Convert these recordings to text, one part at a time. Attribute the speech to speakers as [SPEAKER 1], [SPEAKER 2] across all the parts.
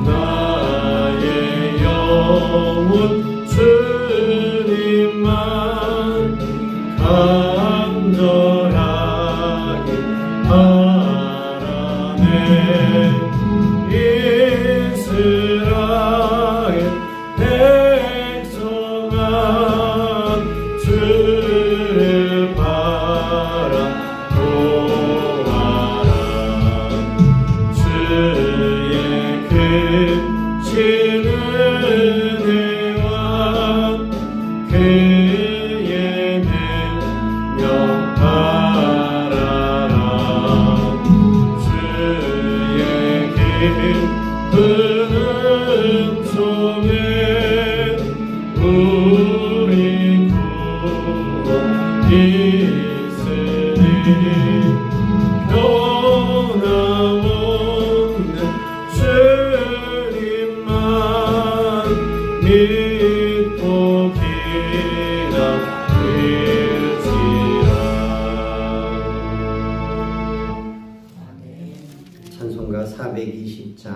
[SPEAKER 1] 나의 영혼 주님만 간절하게 바라네. 이스라엘 백성아 주를 바라보아라. 주의 크신 은혜와 그의 능력 바라라. 주의 깊은 은총에 우리 구원 있으니 변함없는 주님만 믿고 기다릴지라. 찬송가 420장,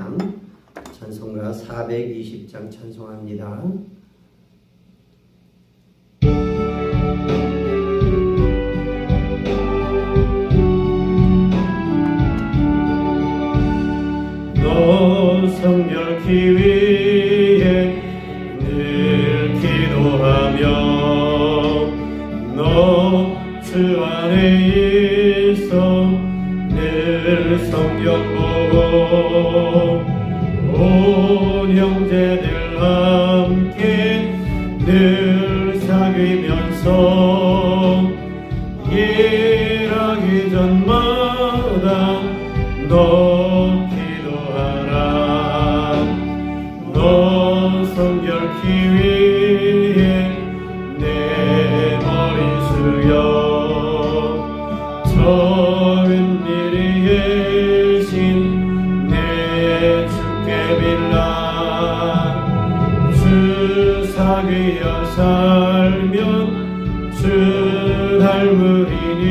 [SPEAKER 1] 찬송가 420장 찬송합니다. 너 성결케 위해 늘 기도하며 너 주 안에 있어 늘 성경 보고 온 형제들 함께 늘 사귀면서 일하기 전마다 너 기도하라. 너 성결케 위해 내 머리 숙여 적은 일이 계신 내 주께 빌라. 주 사귀어 살면 주 닮으리니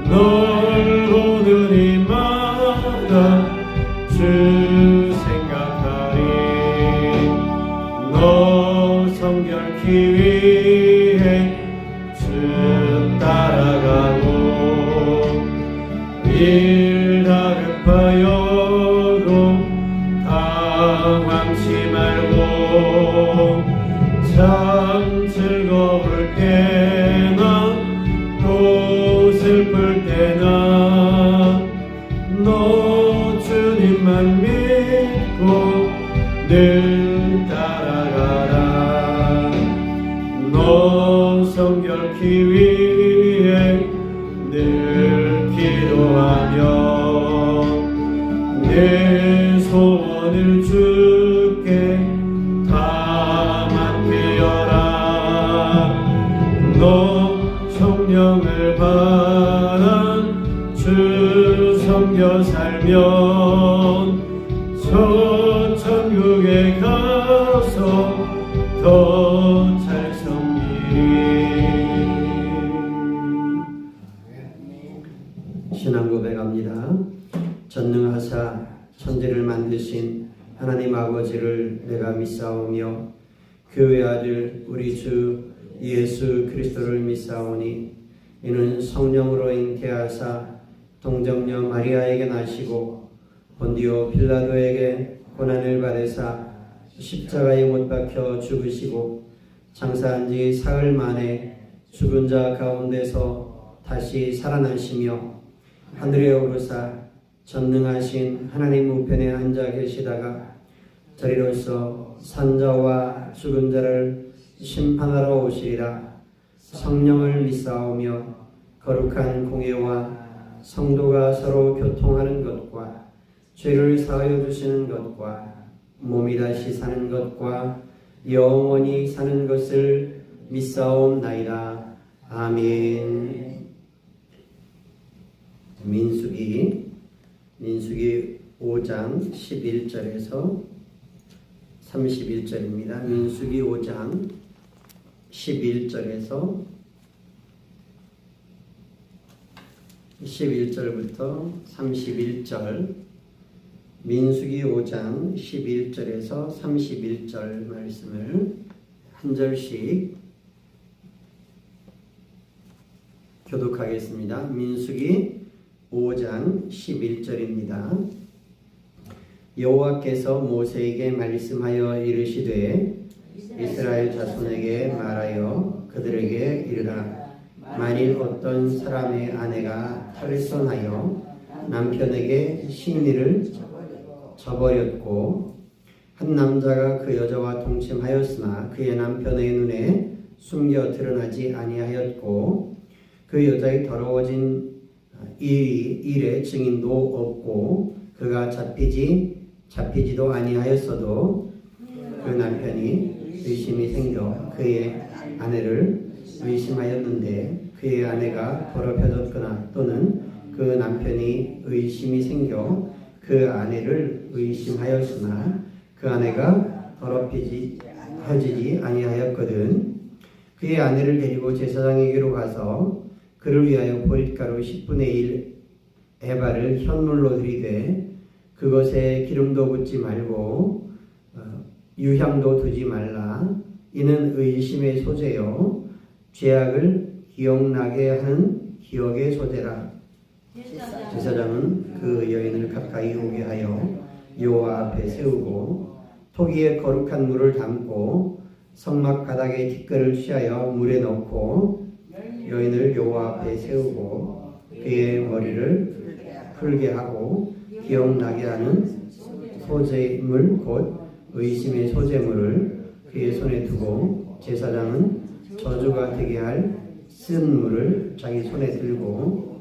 [SPEAKER 1] 널 보는 이마다 주 생각하리. 너 성결케 위해 주 따라가고 일 다급하여도 당황치 말고 참 즐거울 때나 또 슬플 때나 너 주님만 믿고 늘 따라가라. 너 성결케 위해 늘 기도하며 내 소원을 주께 다 맡기어라. 너 성령을 받아 주 섬겨 살면 저 천국에 가서 더 잘 섬기리. 신앙 고백합니다. 전능하사 천지를 만드신 하나님 아버지를 내가 믿사오며 그 외아들 우리 주 예수 그리스도를 믿사오니 이는 성령으로 잉태하사 동정녀 마리아에게 나시고 본디오 빌라도에게 고난을 받으사 십자가에 못 박혀 죽으시고 장사한 지 사흘 만에 죽은 자 가운데서 다시 살아나시며 하늘에 오르사 전능하신 하나님 우편에 앉아 계시다가 저리로서 산자와 죽은 자를 심판하러 오시리라. 성령을 믿사오며 거룩한 공예와 성도가 서로 교통하는 것과 죄를 사하여 주시는 것과 몸이 다시 사는 것과 영원히 사는 것을 믿사옵나이다. 아멘. 민수기 5장 11절에서 31절입니다. 민수기 5장 11절에서 11절부터 31절 민수기 5장 11절에서 31절 말씀을 한 절씩 교독하겠습니다. 민수기 5장 11절입니다. 여호와께서 모세에게 말씀하여 이르시되 이스라엘 자손에게 말하여 그들에게 이르라. 만일 어떤 사람의 아내가 탈선하여 남편에게 시인이를 저버렸고 한 남자가 그 여자와 동침하였으나 그의 남편의 눈에 숨겨 드러나지 아니하였고 그 여자의 더러워진 일의 증인도 없고 그가 잡히지도 아니하였어도 그 남편이 의심이 생겨 그의 아내를 의심하였는데 그의 아내가 더럽혀졌거나 또는 그 남편이 의심이 생겨 그 아내를 의심하였으나 그 아내가 더럽히지 아니하였거든 그의 아내를 데리고 제사장에게로 가서 그를 위하여 보릿가루 10분의 1 에바를 현물로 들이되 그것에 기름도 붓지 말고 유향도 두지 말라. 이는 의심의 소재요 죄악을 기억나게 하는 기억의 소재라. 제사장은 그 여인을 가까이 오게 하여 여호와 앞에 세우고 토기에 거룩한 물을 담고 성막 바닥에 티끌을 취하여 물에 넣고 여인을 여호와 앞에 세우고 그의 머리를 풀게 하고 기억나게 하는 소재물 곧 의심의 소재물을 그의 손에 두고 제사장은 저주가 되게 할 쓴 물을 자기 손에 들고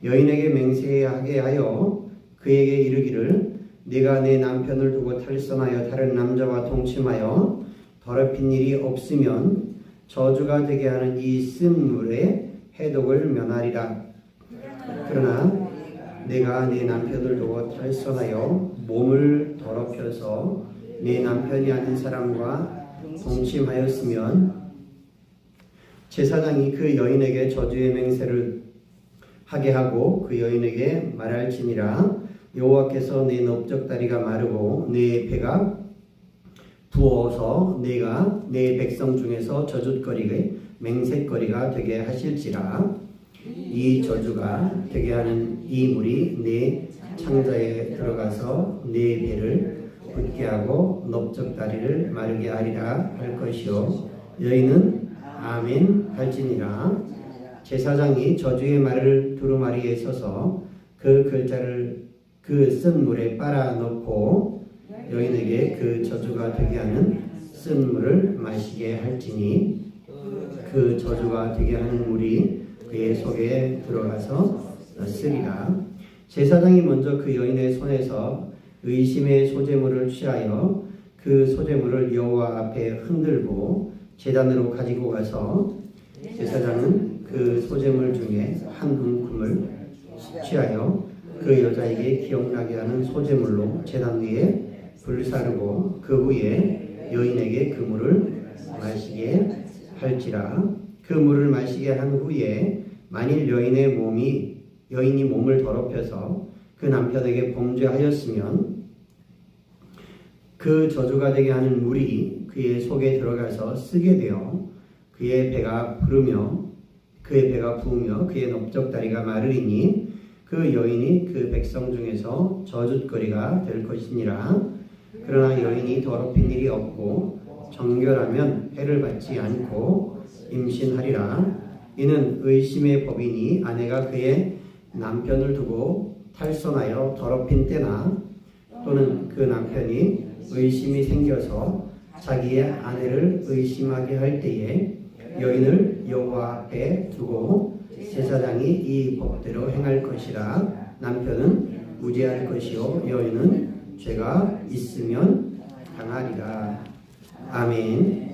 [SPEAKER 1] 여인에게 맹세하게 하여 그에게 이르기를 네가 내 남편을 두고 탈선하여 다른 남자와 동침하여 더럽힌 일이 없으면 저주가 되게 하는 이 쓴 물의 해독을 면하리라. 그러나 내가 네 남편을 두고 탈선하여 몸을 더럽혀서 네 남편이 아닌 사람과 동침하였으면 제사장이 그 여인에게 저주의 맹세를 하게 하고 그 여인에게 말할지니라. 여호와께서 내 넓적다리가 마르고 내 배가 부어서 내가 내 백성 중에서 저주거리게 맹세거리가 되게 하실지라. 이 저주가 되게 하는 이 물이 내 창자에 들어가서 내 배를 붓게 하고 넓적다리를 마르게 하리라 할 것이요 여인은 아멘 할지니라. 제사장이 저주의 말을 두루마리에 써서 그 글자를 그 쓴 물에 빨아 넣고 여인에게 그 저주가 되게 하는 쓴 물을 마시게 할지니 그 저주가 되게 하는 물이 그의 속에 들어가서 쓰리라. 제사장이 먼저 그 여인의 손에서 의심의 소재물을 취하여 그 소재물을 여호와 앞에 흔들고 제단으로 가지고 가서 제사장은 그 소재물 중에 한 움큼을 취하여 그 여자에게 기억나게 하는 소재물로 제단 위에 불사르고 그 후에 여인에게 그 물을 마시게 할지라. 그 물을 마시게 한 후에 만일 여인이 몸을 더럽혀서 그 남편에게 범죄하였으면 그 저주가 되게 하는 물이 그의 속에 들어가서 쓰게 되어 그의 배가 부으며 그의 넓적다리가 마르리니 그 여인이 그 백성 중에서 저주거리가 될 것이니라. 그러나 여인이 더럽힌 일이 없고 정결하면 해를 받지 않고 임신하리라. 이는 의심의 법이니 아내가 그의 남편을 두고 탈선하여 더럽힌 때나 또는 그 남편이 의심이 생겨서 자기의 아내를 의심하게 할 때에 여인을 여호와 앞에 두고 제사장이 이 법대로 행할 것이라. 남편은 무죄할 것이요 여인은 죄가 있으면 당하리라. 아멘.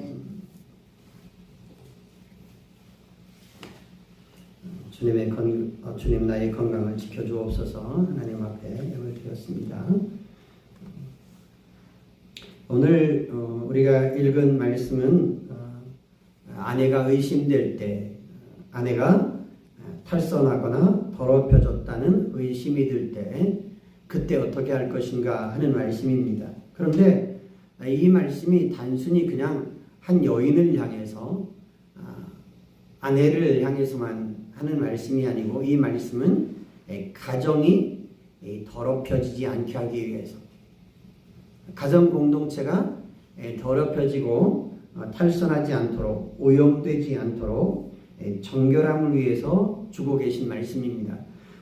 [SPEAKER 1] 주님 나의 건강을 지켜주옵소서. 하나님 앞에 영을 드렸습니다. 오늘 우리가 읽은 말씀은 아내가 의심될 때, 아내가 탈선하거나 더럽혀졌다는 의심이 들 때 그때 어떻게 할 것인가 하는 말씀입니다. 그런데 이 말씀이 단순히 그냥 한 여인을 향해서 아내를 향해서만 하는 말씀이 아니고 이 말씀은 가정이 더럽혀지지 않게 하기 위해서 가정 공동체가 더럽혀지고 탈선하지 않도록 오염되지 않도록 정결함을 위해서 주고 계신 말씀입니다.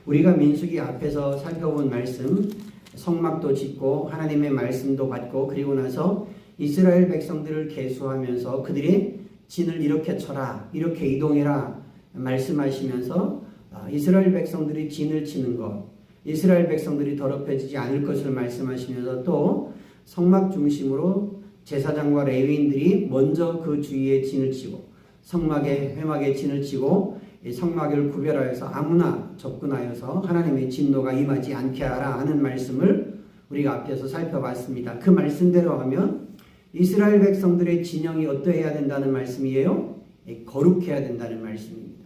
[SPEAKER 1] 우리가 민수기 앞에서 살펴본 말씀 성막도 짓고 하나님의 말씀도 받고 그리고 나서 이스라엘 백성들을 계수하면서 그들이 진을 이렇게 쳐라 이렇게 이동해라 말씀하시면서 이스라엘 백성들이 진을 치는 것 이스라엘 백성들이 더럽혀지지 않을 것을 말씀하시면서 또 성막 중심으로 제사장과 레위인들이 먼저 그 주위에 진을 치고 성막에 회막에 진을 치고 성막을 구별하여서 아무나 접근하여서 하나님의 진노가 임하지 않게 하라 하는 말씀을 우리가 앞에서 살펴봤습니다. 그 말씀대로 하면 이스라엘 백성들의 진영이 어떠해야 된다는 말씀이에요? 거룩해야 된다는 말씀입니다.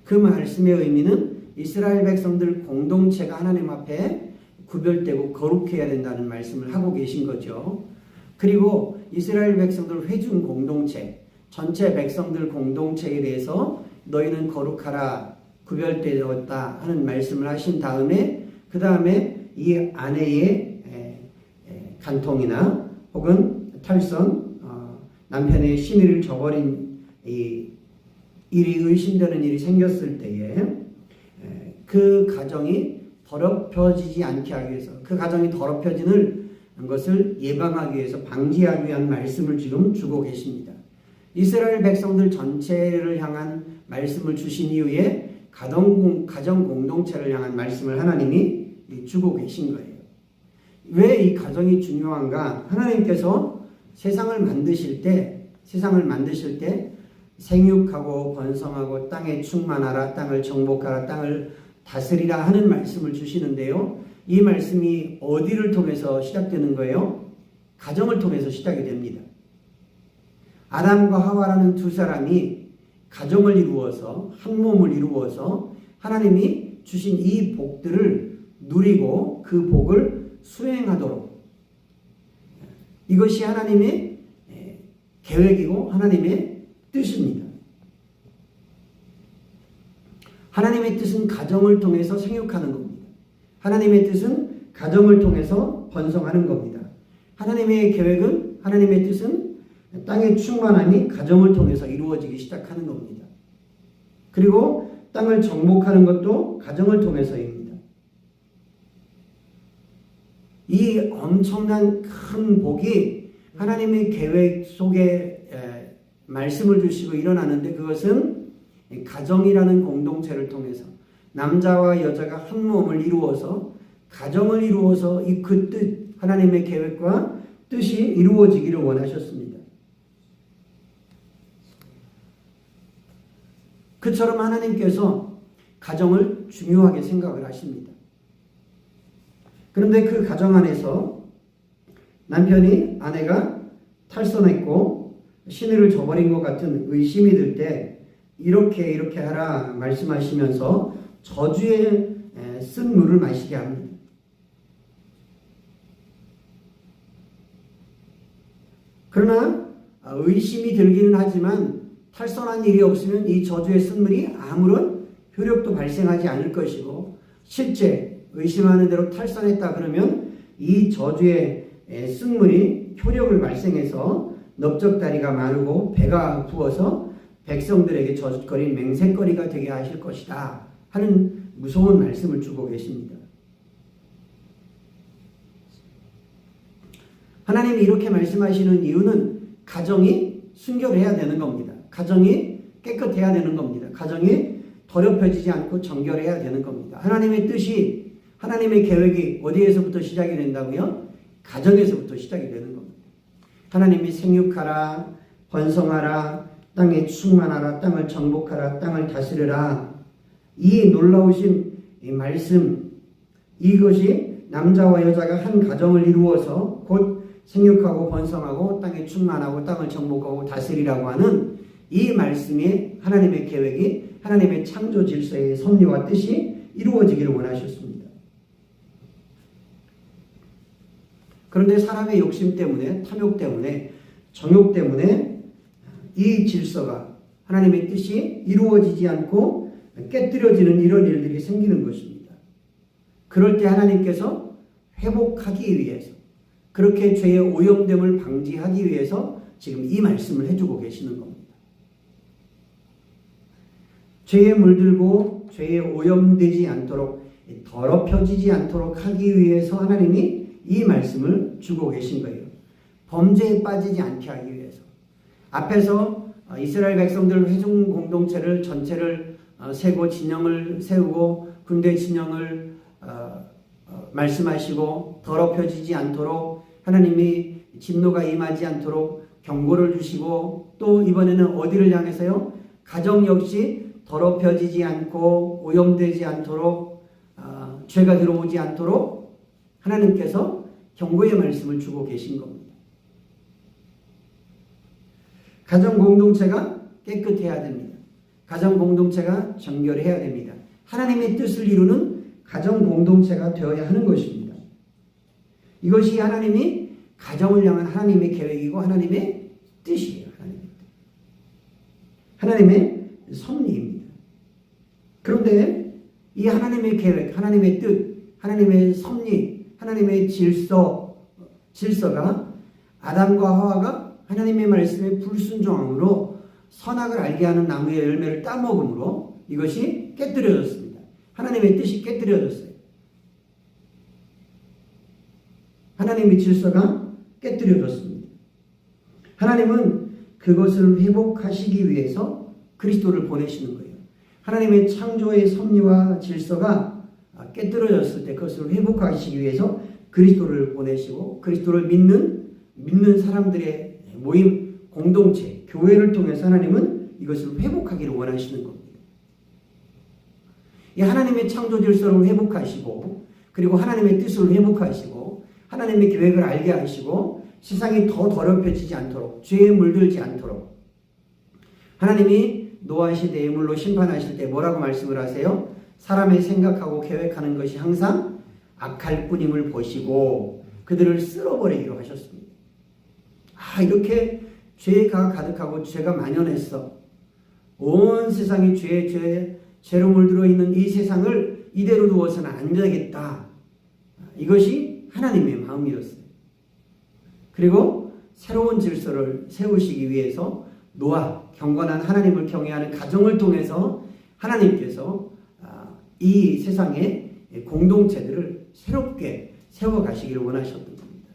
[SPEAKER 1] 그 말씀의 의미는 이스라엘 백성들 공동체가 하나님 앞에 구별되고 거룩해야 된다는 말씀을 하고 계신 거죠. 그리고 이스라엘 백성들 회중 공동체, 전체 백성들 공동체에 대해서 너희는 거룩하라, 구별되었다 하는 말씀을 하신 다음에 그 다음에 이 아내의 간통이나 혹은 탈선, 남편의 신의를 저버린 이 일이 의심되는 일이 생겼을 때에 그 가정이 더럽혀지지 않게 하기 위해서 그 가정이 더럽혀지는 것을 예방하기 위해서 방지하기 위한 말씀을 지금 주고 계십니다. 이스라엘 백성들 전체를 향한 말씀을 주신 이후에 가정 공동체를 향한 말씀을 하나님이 주고 계신 거예요. 왜 이 가정이 중요한가? 하나님께서 세상을 만드실 때 생육하고 번성하고 땅에 충만하라, 땅을 정복하라, 땅을 다스리라 하는 말씀을 주시는데요. 이 말씀이 어디를 통해서 시작되는 거예요? 가정을 통해서 시작이 됩니다. 아담과 하와라는 두 사람이 가정을 이루어서 한 몸을 이루어서 하나님이 주신 이 복들을 누리고 그 복을 수행하도록 이것이 하나님의 계획이고 하나님의 뜻입니다. 하나님의 뜻은 가정을 통해서 생육하는 겁니다. 하나님의 뜻은 가정을 통해서 번성하는 겁니다. 하나님의 계획은 하나님의 뜻은 땅의 충만함이 가정을 통해서 이루어지기 시작하는 겁니다. 그리고 땅을 정복하는 것도 가정을 통해서입니다. 이 엄청난 큰 복이 하나님의 계획 속에 말씀을 주시고 일어나는데 그것은 가정이라는 공동체를 통해서 남자와 여자가 한 몸을 이루어서 가정을 이루어서 이 그 뜻 하나님의 계획과 뜻이 이루어지기를 원하셨습니다. 그처럼 하나님께서 가정을 중요하게 생각을 하십니다. 그런데 그 가정 안에서 남편이 아내가 탈선했고 신의를 저버린 것 같은 의심이 들 때 이렇게 하라 말씀하시면서 저주에 쓴 물을 마시게 합니다. 그러나 의심이 들기는 하지만 탈선한 일이 없으면 이 저주의 쓴 물이 아무런 효력도 발생하지 않을 것이고 실제 의심하는 대로 탈선했다 그러면 이 저주의 쓴 물이 효력을 발생해서 넓적다리가 마르고 배가 부어서 백성들에게 저주거리 맹세거리가 되게 하실 것이다 하는 무서운 말씀을 주고 계십니다. 하나님이 이렇게 말씀하시는 이유는 가정이 순결해야 되는 겁니다. 가정이 깨끗해야 되는 겁니다. 가정이 더럽혀지지 않고 정결해야 되는 겁니다. 하나님의 뜻이 하나님의 계획이 어디에서부터 시작이 된다고요? 가정에서부터 시작이 되는 겁니다. 하나님이 생육하라, 번성하라, 땅에 충만하라, 땅을 정복하라, 땅을 다스려라. 이 놀라우신 이 말씀, 이것이 남자와 여자가 한 가정을 이루어서 곧 생육하고 번성하고 땅에 충만하고 땅을 정복하고 다스리라고 하는 이 말씀이 하나님의 계획이 하나님의 창조 질서의 섭리와 뜻이 이루어지기를 원하셨습니다. 그런데 사람의 욕심 때문에, 탐욕 때문에, 정욕 때문에 이 질서가, 하나님의 뜻이 이루어지지 않고 깨뜨려지는 이런 일들이 생기는 것입니다. 그럴 때 하나님께서 회복하기 위해서, 그렇게 죄의 오염됨을 방지하기 위해서 지금 이 말씀을 해주고 계시는 겁니다. 죄에 물들고 죄에 오염되지 않도록, 더럽혀지지 않도록 하기 위해서 하나님이 이 말씀을 주고 계신 거예요. 범죄에 빠지지 않게 하기 위해서. 앞에서 이스라엘 백성들 회중 공동체를 전체를 세고 진영을 세우고 군대 진영을 말씀하시고 더럽혀지지 않도록 하나님이 진노가 임하지 않도록 경고를 주시고, 또 이번에는 어디를 향해서요? 가정 역시 더럽혀지지 않고 오염되지 않도록, 죄가 들어오지 않도록 하나님께서 경고의 말씀을 주고 계신 겁니다. 가정 공동체가 깨끗해야 됩니다. 가정 공동체가 정결해야 됩니다. 하나님의 뜻을 이루는 가정 공동체가 되어야 하는 것입니다. 이것이 하나님이 가정을 향한 하나님의 계획이고 하나님의 뜻이에요. 하나님의 섭리입니다. 그런데 이 하나님의 계획, 하나님의 뜻, 하나님의 섭리, 하나님의 질서가 아담과 하와가 하나님의 말씀에 불순종함으로 선악을 알게 하는 나무의 열매를 따먹음으로 이것이 깨뜨려졌습니다. 하나님의 뜻이 깨뜨려졌어요. 하나님의 질서가 깨뜨려졌습니다. 하나님은 그것을 회복하시기 위해서 그리스도를 보내시는 거예요. 하나님의 창조의 섭리와 질서가 깨뜨려졌을 때 그것을 회복하시기 위해서 그리스도를 보내시고, 그리스도를 믿는 사람들의 모임, 공동체, 교회를 통해서 하나님은 이것을 회복하기를 원하시는 겁니다. 이 하나님의 창조 질서를 회복하시고, 그리고 하나님의 뜻을 회복하시고, 하나님의 계획을 알게 하시고, 세상이 더 더럽혀지지 않도록, 죄에 물들지 않도록, 하나님이 노아 시대의 물로 심판하실 때 뭐라고 말씀을 하세요? 사람의 생각하고 계획하는 것이 항상 악할 뿐임을 보시고 그들을 쓸어버리기로 하셨습니다. 이렇게 죄가 가득하고 죄가 만연했어. 온 세상이 죄로 물들어 있는 이 세상을 이대로 두어서는 안 되겠다. 이것이 하나님의 마음이었어요. 그리고 새로운 질서를 세우시기 위해서 노아, 경건한 하나님을 경외하는 가정을 통해서 하나님께서 이 세상의 공동체들을 새롭게 세워가시기를 원하셨던 겁니다.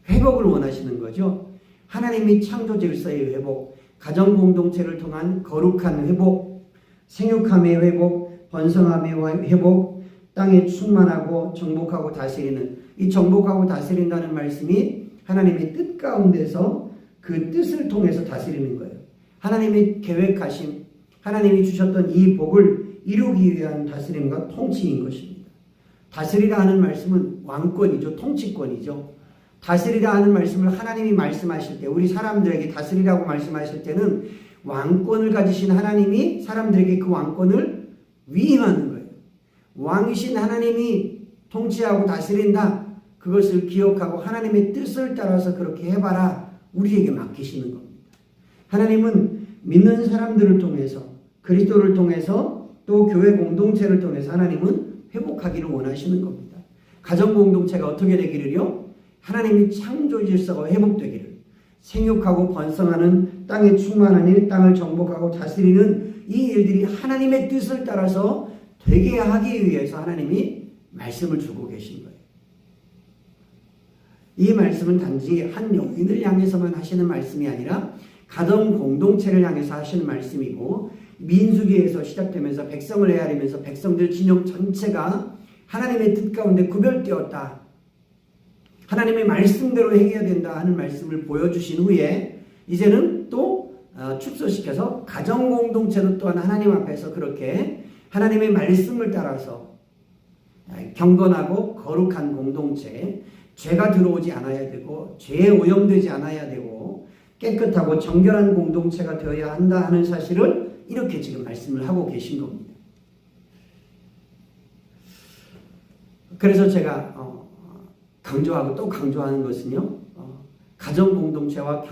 [SPEAKER 1] 회복을 원하시는 거죠. 하나님이 창조 질서의 회복, 가정 공동체를 통한 거룩한 회복, 생육함의 회복, 번성함의 회복, 땅에 충만하고 정복하고 다스리는, 이 정복하고 다스린다는 말씀이 하나님의 뜻 가운데서 그 뜻을 통해서 다스리는 거예요. 하나님이 계획하신, 하나님이 주셨던 이 복을 이루기 위한 다스림과 통치인 것입니다. 다스리라 하는 말씀은 왕권이죠. 통치권이죠. 다스리라 하는 말씀을 하나님이 말씀하실 때, 우리 사람들에게 다스리라고 말씀하실 때는 왕권을 가지신 하나님이 사람들에게 그 왕권을 위임하는 거예요. 왕이신 하나님이 통치하고 다스린다. 그것을 기억하고 하나님의 뜻을 따라서 그렇게 해봐라. 우리에게 맡기시는 겁니다. 하나님은 믿는 사람들을 통해서, 그리스도를 통해서, 또 교회 공동체를 통해서 하나님은 회복하기를 원하시는 겁니다. 가정 공동체가 어떻게 되기를요? 하나님이 창조 질서가 회복되기를, 생육하고 번성하는, 땅에 충만한 일, 땅을 정복하고 다스리는 이 일들이 하나님의 뜻을 따라서 되게 하기 위해서 하나님이 말씀을 주고 계신 거예요. 이 말씀은 단지 한 영혼을 향해서만 하시는 말씀이 아니라 가정 공동체를 향해서 하시는 말씀이고, 민수기에서 시작되면서 백성을 헤아리면서 백성들 진영 전체가 하나님의 뜻 가운데 구별되었다. 하나님의 말씀대로 행해야 된다 하는 말씀을 보여주신 후에 이제는 또 축소시켜서 가정 공동체도 또한 하나님 앞에서 그렇게 하나님의 말씀을 따라서 경건하고 거룩한 공동체, 죄가 들어오지 않아야 되고 죄에 오염되지 않아야 되고 깨끗하고 정결한 공동체가 되어야 한다 하는 사실을 이렇게 지금 말씀을 하고 계신 겁니다. 그래서 제가 강조하고 또 강조하는 것은요, 가정 공동체와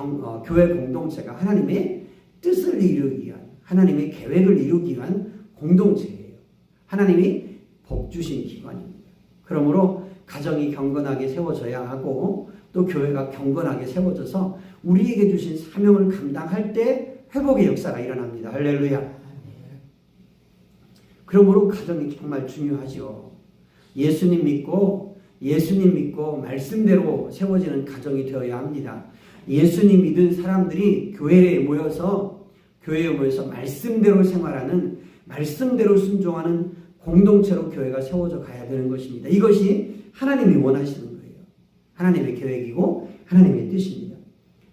[SPEAKER 1] 교회 공동체가 하나님의 뜻을 이루기 위한, 하나님의 계획을 이루기 위한 공동체예요. 하나님이 복 주신 기관입니다. 그러므로 가정이 경건하게 세워져야 하고 또 교회가 경건하게 세워져서 우리에게 주신 사명을 감당할 때 회복의 역사가 일어납니다. 할렐루야. 그러므로 가정이 정말 중요하죠. 예수님 믿고 말씀대로 세워지는 가정이 되어야 합니다. 예수님 믿은 사람들이 교회에 모여서 말씀대로 생활하는, 말씀대로 순종하는 공동체로 교회가 세워져 가야 되는 것입니다. 이것이 하나님이 원하시는 거예요. 하나님의 계획이고 하나님의 뜻입니다.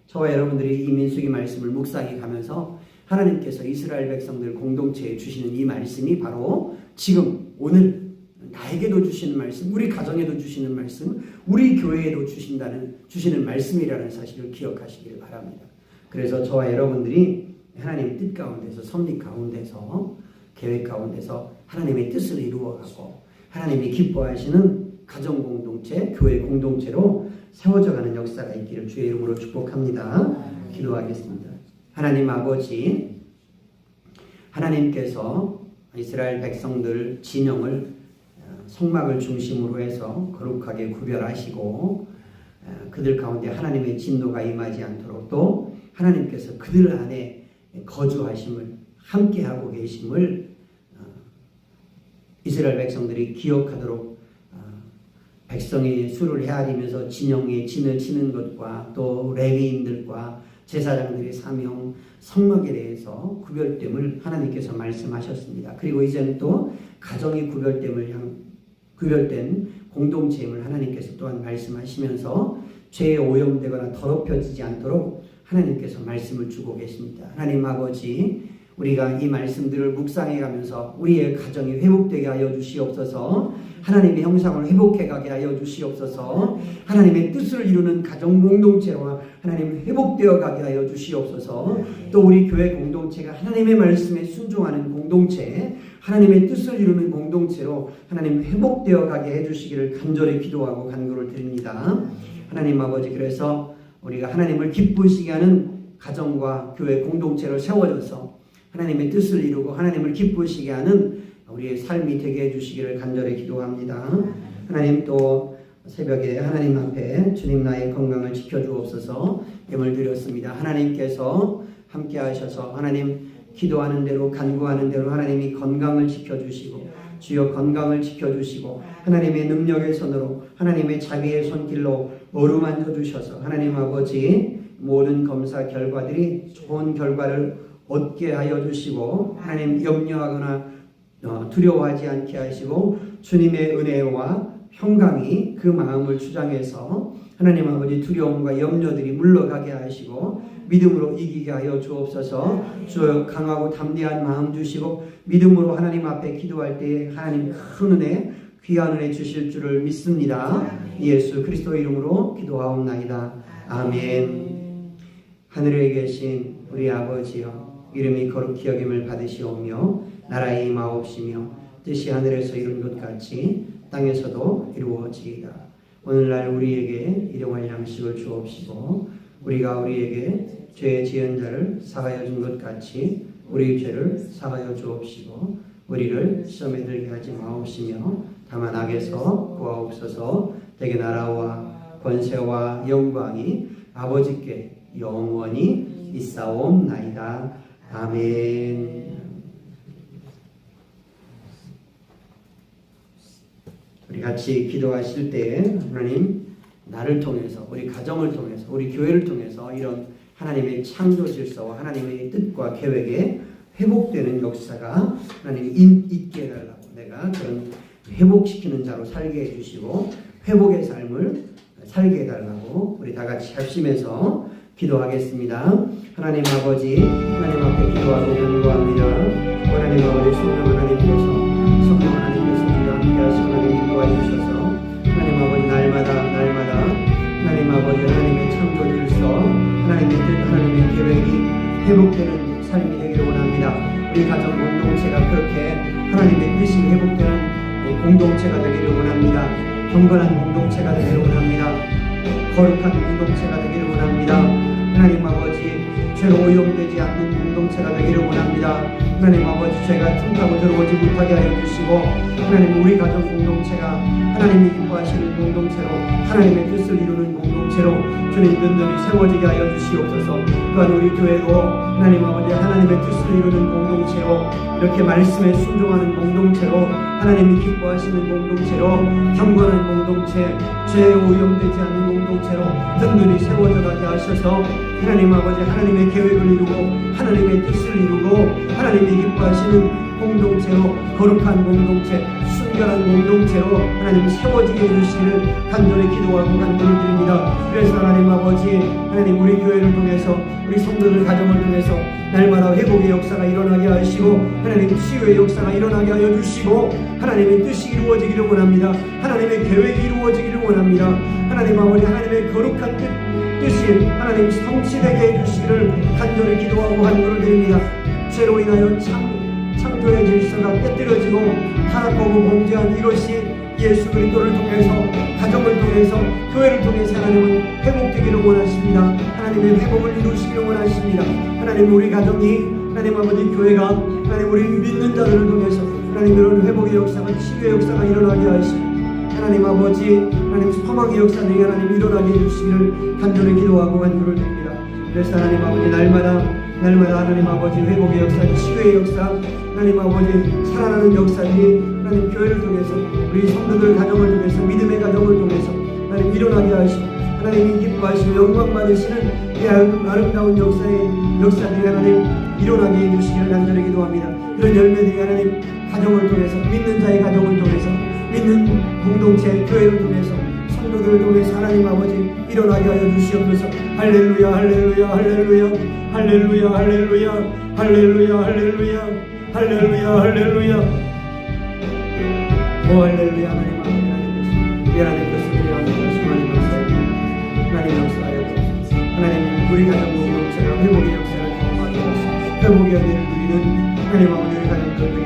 [SPEAKER 1] 저와 여러분들이 이 민수기 말씀을 묵상해 가면서 하나님께서 이스라엘 백성들 공동체에 주시는 이 말씀이 바로 지금 오늘 나에게도 주시는 말씀, 우리 가정에도 주시는 말씀, 우리 교회에도 주시는 말씀이라는 사실을 기억하시기를 바랍니다. 그래서 저와 여러분들이 하나님의 뜻 가운데서, 섭리 가운데서, 계획 가운데서 하나님의 뜻을 이루어가고 하나님이 기뻐하시는 가정 공동체, 교회 공동체로 세워져가는 역사가 있기를 주의 이름으로 축복합니다. 기도하겠습니다. 하나님 아버지, 하나님께서 이스라엘 백성들 진영을 성막을 중심으로 해서 거룩하게 구별하시고 그들 가운데 하나님의 진노가 임하지 않도록 또 하나님께서 그들 안에 거주하심을, 함께하고 계심을 이스라엘 백성들이 기억하도록 백성의 수를 헤아리면서 진영에 진을 치는 것과 또 레위인들과 제사장들의 사명, 성막에 대해서 구별됨을 하나님께서 말씀하셨습니다. 그리고 이제는 또 가정이 구별된 공동체임을 하나님께서 또한 말씀하시면서 죄에 오염되거나 더럽혀지지 않도록 하나님께서 말씀을 주고 계십니다. 하나님 아버지, 우리가 이 말씀들을 묵상해 가면서 우리의 가정이 회복되게 하여 주시옵소서. 하나님의 형상을 회복해 가게 하여 주시옵소서. 하나님의 뜻을 이루는 가정 공동체와 하나님 회복되어 가게 하여 주시옵소서. 또 우리 교회 공동체가 하나님의 말씀에 순종하는 공동체, 하나님의 뜻을 이루는 공동체로 하나님 회복되어 가게 해주시기를 간절히 기도하고 간구를 드립니다. 하나님 아버지, 그래서 우리가 하나님을 기쁘시게 하는 가정과 교회 공동체로 세워져서 하나님의 뜻을 이루고 하나님을 기쁘시게 하는 우리의 삶이 되게 해주시기를 간절히 기도합니다. 하나님, 또 새벽에 하나님 앞에 주님 나의 건강을 지켜주옵소서 예물 드렸습니다. 하나님께서 함께 하셔서 하나님 기도하는 대로 간구하는 대로 하나님이 건강을 지켜주시고 주여 건강을 지켜주시고 하나님의 능력의 손으로 하나님의 자비의 손길로 어루만져 주셔서 하나님 아버지 모든 검사 결과들이 좋은 결과를 얻게 하여 주시고 하나님 염려하거나 두려워하지 않게 하시고 주님의 은혜와 평강이 그 마음을 주장해서 하나님 아버지 두려움과 염려들이 물러가게 하시고 믿음으로 이기게 하여 주옵소서. 주여 강하고 담대한 마음 주시고 믿음으로 하나님 앞에 기도할 때 하나님 큰 은혜, 귀한 은혜 주실 줄을 믿습니다. 예수 그리스도 이름으로 기도하옵나이다. 아멘. 하늘에 계신 우리 아버지여, 이름이 거룩히 여김을 받으시오며 나라의 임하옵시며 뜻이 하늘에서 이룬 것 같이 땅에서도 이루어지이다. 오늘날 우리에게 일용할 양식을 주옵시고 우리가 우리에게 죄 지은 자를 사하여 준 것 같이 우리 죄를 사하여 주옵시고 우리를 시험에 들게 하지 마옵시며 다만 악에서 구하옵소서. 대개 나라와 권세와 영광이 아버지께 영원히 있사옵나이다. 아멘. 우리 같이 기도하실 때 하나님 나를 통해서, 우리 가정을 통해서, 우리 교회를 통해서 이런 하나님의 창조 질서와 하나님의 뜻과 계획에 회복되는 역사가 하나님 있게 해달라고, 내가 그런 회복시키는 자로 살게 해주시고 회복의 삶을 살게 해달라고 우리 다 같이 합심해서 기도하겠습니다. 하나님 아버지, 하나님 앞에 기도하고 간구합니다. 하나님 아버지, 성령 하나님께서 우리와 함께 하시고 하나님 도와주셔서 하나님 아버지 날마다 하나님 아버지 하나님의 창조 질서, 하나님의 뜻, 하나님의 계획이 회복되는 삶이 되기를 원합니다. 우리 가정 공동체가 그렇게 하나님의 뜻이 회복되는 공동체가 되기를 원합니다. 경건한 공동체가 되기를 원합니다. 거룩한 공동체가 되기를 원합니다. 하나님 아버지, 죄로 오염되지 않는 공동체가 되기를 원합니다. 하나님 아버지, 죄가 틈타고 들어오지 못하게 하여 주시고, 하나님 우리 가정 공동체가 하나님이 기뻐하시는 공동체로, 하나님의 뜻을 이루는 공동체로 주님 든든히 세워지게 하여 주시옵소서. 또한 우리 교회도 하나님 아버지, 하나님의 뜻을 이루는 공동체로, 이렇게 말씀에 순종하는 공동체로, 하나님이 기뻐하시는 공동체로, 경건한 공동체, 죄에 오염되지 않는 공동체로 든든히 세워져 가게 하셔서 하나님 아버지, 하나님의 계획을 이루고 하나님의 뜻을 이루고 하나님이 기뻐하시는 공동체로, 거룩한 공동체, 순결한 공동체로 하나님 세워지게 해주시기를 간절히 기도하고 간구를 드립니다. 그래서 하나님 아버지, 하나님 우리 교회를 통해서, 우리 성도들 가정을 통해서 날마다 회복의 역사가 일어나게 하시고, 하나님 치유의 역사가 일어나게 하여 주시고, 하나님의 뜻이 이루어지기를 원합니다. 하나님의 계획이 이루어지기를 원합니다. 하나님 아버지, 하나님의 거룩한 뜻이 하나님 성취되게 해주시기를 간절히 기도하고 간구를 드립니다. 죄로 인하여 창조의 질서가 깨뜨려지고 타락하고 범죄한 이것이 예수 그리스도를 통해서, 가정을 통해서, 교회를 통해서 하나님은 회복되기를 원하십니다. 하나님의 회복을 이루시기를 원하십니다. 하나님 우리 가정이, 하나님 아버지 교회가, 하나님 우리 믿는 자들을 통해서 하나님 이런 회복의 역사가, 치유의 역사가 일어나게 하시고, 하나님 아버지, 하나님 소망의 역사들이 하나님 일어나게 해주시기를 간절히 기도하고 간구를 드립니다. 그래서 하나님 아버지, 날마다 하나님 아버지 회복의 역사, 치유의 역사, 하나님 아버지 살아나는 역사들이 하나님 교회를 통해서, 우리 성도들 가정을 통해서, 믿음의 가정을 통해서 하나님 일어나게 하시고, 하나님이 기뻐하시고 영광 받으시는 이 아름다운 역사들이 하나님 일어나게 해주시기를 간절히 기도합니다. 그런 열매들이 하나님 가정을 통해서, 믿는 자의 가정을 통해서, 믿는 공동체 교회를 통해서, 성도들을 통해서 하나님 아버지 일어나게 하여 주시옵소서. 할렐루야, 할렐루야, 할렐루야, 할렐루야, 할렐루야, 할렐루야, 할렐루야, 할렐루야, 할렐루야. 오 할렐루야. 하나님 아버지, 하나님 것을 하나님 말씀하는 역사에 하나님 역사하여 주옵소서. 하나님 우리 가정 공동체가 회복의 역사를 경험하게 하소서. 회복의 은혜를 누리는 하나님 아버지, 우리 가정들